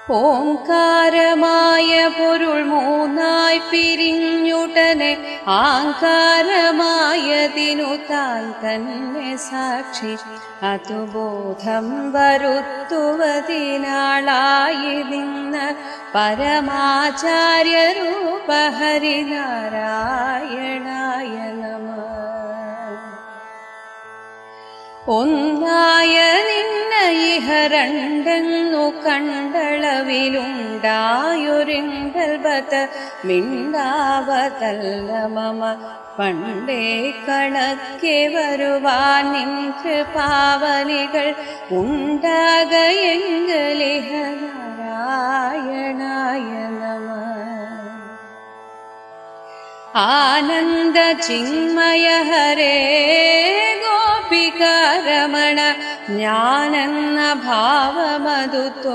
ഓംകാരമായ പൊരുൾ മൂന്നായി പിരിഞ്ഞുടനെ ആങ്കാരമായതിനു താൻ തന്നെ സാക്ഷി അതുബോധം വരുത്തുവതിനാളായി നിന്ന് പരമാചാര്യരൂപ ഹരിനാരായണായ നമഃ. ഒന്നായ നിന്ന ഇഹ രണ്ടെന്നു കണ്ടളവിലുണ്ടായൊരിങ്കൽബത മിണ്ടാവതല്ല മമ പണ്ടേ കണക്കെ വരുവാൻ നിൻ കൃപാവലികൾ ഉണ്ടാകയെങ്കലിഹ നാരായണായ നമഃ. ആനന്ദ ചിന്മയ ഹരേ ഗോപികാരമണ ജ്ഞാനെന്ന ഭാവമതു